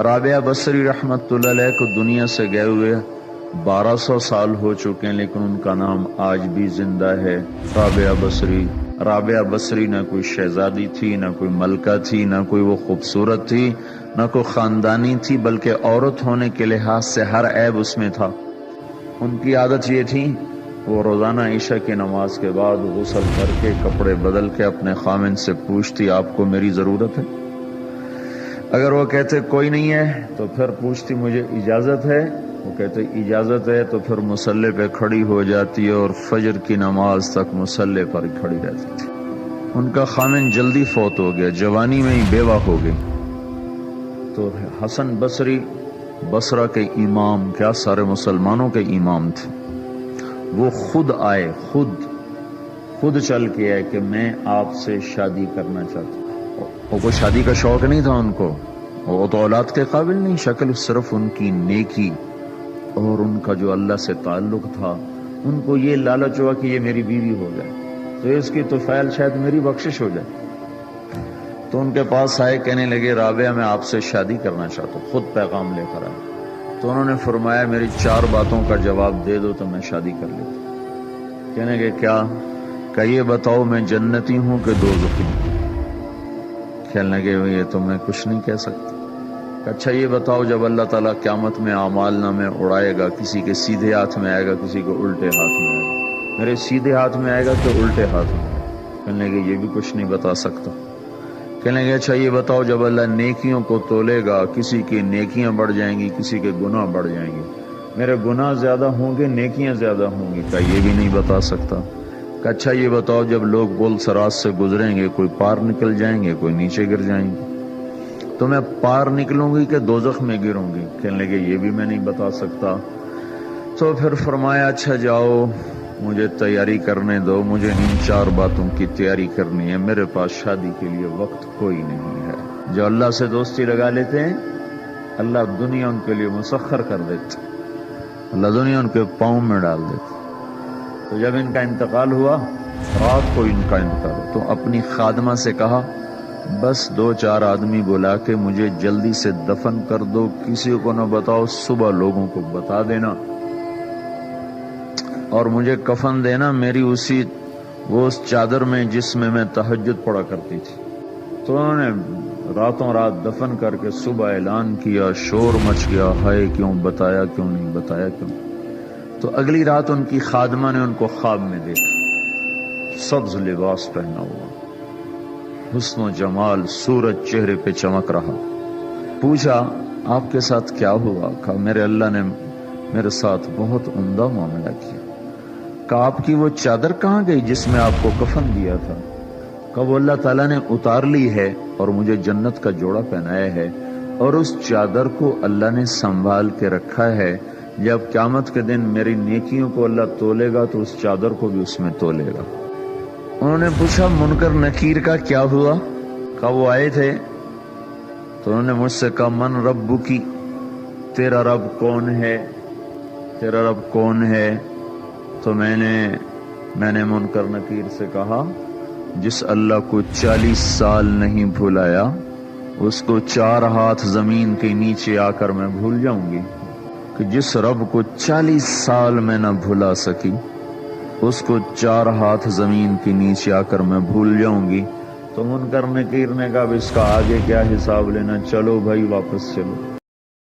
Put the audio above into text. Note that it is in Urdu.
رابعہ بصری رحمت اللہ علیہ کو دنیا سے گئے ہوئے 1200 سال ہو چکے ہیں، لیکن ان کا نام آج بھی زندہ ہے، رابعہ بصری۔ رابعہ بصری نہ کوئی شہزادی تھی، نہ کوئی ملکہ تھی، نہ کوئی وہ خوبصورت تھی، نہ کوئی خاندانی تھی، بلکہ عورت ہونے کے لحاظ سے ہر عیب اس میں تھا۔ ان کی عادت یہ تھی، وہ روزانہ عشاء کی نماز کے بعد غسل کر کے کپڑے بدل کے اپنے خامن سے پوچھتی آپ کو میری ضرورت ہے؟ اگر وہ کہتے کوئی نہیں ہے تو پھر پوچھتی مجھے اجازت ہے؟ وہ کہتے اجازت ہے تو پھر مصلی پہ کھڑی ہو جاتی ہے اور فجر کی نماز تک مصلی پر کھڑی رہتی تھی۔ ان کا خامن جلدی فوت ہو گیا، جوانی میں ہی بیوہ ہو گئی، تو حسن بصری بصرہ کے امام، کیا سارے مسلمانوں کے امام تھے، وہ خود آئے، خود چل کے آئے کہ میں آپ سے شادی کرنا چاہتا ہوں۔ وہ کوئی شادی کا شوق نہیں تھا ان کو، وہ تو اولاد کے قابل نہیں، شکل صرف ان کی نیکی اور ان کا جو اللہ سے تعلق تھا، ان کو یہ لالچ ہوا کہ یہ میری بیوی ہو جائے تو اس کی طفیل شاید میری بخشش ہو جائے۔ تو ان کے پاس آئے، کہنے لگے رابعہ میں آپ سے شادی کرنا چاہتا ہوں، خود پیغام لے کر آئے۔ تو انہوں نے فرمایا میری 4 باتوں کا جواب دے دو تو میں شادی کر لیتا ہوں۔ کہنے لگے کیا؟ کہ یہ بتاؤ میں جنتی ہوں کہ دوزخی ہوں؟ کہنے لگے یہ تو میں کچھ نہیں کہہ سکتا۔ اچھا یہ بتاؤ جب اللہ تعالیٰ قیامت میں اعمال نامے اڑائے گا، کسی کے سیدھے ہاتھ میں آئے گا، کسی کو الٹے ہاتھ میں آئے گا، میرے سیدھے ہاتھ میں آئے گا کہ الٹے ہاتھ میں؟ کہنے لگے یہ بھی کچھ نہیں بتا سکتا۔ کہنے لگے اچھا یہ بتاؤ جب اللہ نیکیوں کو تولے گا، کسی کی نیکیاں بڑھ جائیں گی، کسی کے گناہ بڑھ جائیں گے، میرے گناہ زیادہ ہوں گے نیکیاں زیادہ ہوں گی؟ کہ یہ بھی نہیں بتا سکتا۔ کہ اچھا یہ بتاؤ جب لوگ بول سرات سے گزریں گے، کوئی پار نکل جائیں گے، کوئی نیچے گر جائیں گے، تو میں پار نکلوں گی کہ دوزخ میں گروں گی؟ کہنے لگے یہ بھی میں نہیں بتا سکتا۔ تو پھر فرمایا اچھا جاؤ مجھے تیاری کرنے دو، مجھے ان 4 باتوں کی تیاری کرنی ہے، میرے پاس شادی کے لیے وقت کوئی نہیں ہے۔ جو اللہ سے دوستی لگا لیتے ہیں اللہ دنیا ان کے لیے مسخر کر دیتے، اللہ دنیا ان کے پاؤں میں ڈال دیتے۔ تو جب ان کا انتقال ہوا، رات کو ان کا انتقال ہوا، تو اپنی خادمہ سے کہا بس 2-4 آدمی بلا کے مجھے جلدی سے دفن کر دو، کسی کو نہ بتاؤ، صبح لوگوں کو بتا دینا، اور مجھے کفن دینا میری وہ اس چادر میں جس میں میں تہجد پڑھا کرتی تھی۔ تو انہوں نے راتوں رات دفن کر کے صبح اعلان کیا، شور مچ گیا، ہائے کیوں بتایا، کیوں نہیں بتایا، کیوں؟ تو اگلی رات ان کی خادمہ نے ان کو خواب میں دیکھا، سبز لباس پہنا ہوا، حسن و جمال، سورج چہرے پہ چمک رہا۔ پوچھا آپ کے ساتھ کیا ہوا؟ کہا میرے اللہ نے میرے ساتھ بہت عمدہ معاملہ کیا۔ کہا آپ کی وہ چادر کہاں گئی جس میں آپ کو کفن دیا تھا؟ کہا وہ اللہ تعالیٰ نے اتار لی ہے اور مجھے جنت کا جوڑا پہنایا ہے، اور اس چادر کو اللہ نے سنبھال کے رکھا ہے، جب قیامت کے دن میری نیکیوں کو اللہ تولے گا تو اس چادر کو بھی اس میں تولے گا۔ انہوں نے پوچھا منکر نکیر کا کیا ہوا؟ کہا وہ آئے تھے تو انہوں نے مجھ سے کہا من ربکی، تیرا رب کون ہے، تیرا رب کون ہے؟ تو میں نے منکر نکیر سے کہا جس اللہ کو 40 سال نہیں بھلایا اس کو 4 ہاتھ زمین کے نیچے آ کر میں بھول جاؤں گی؟ کہ جس رب کو 40 سال میں نہ بھلا سکی اس کو 4 ہاتھ زمین کے نیچے آ کر میں بھول جاؤں گی؟ تو منکر نکیر نے کہا اب اس کا آگے کیا حساب لینا، چلو بھائی واپس چلو۔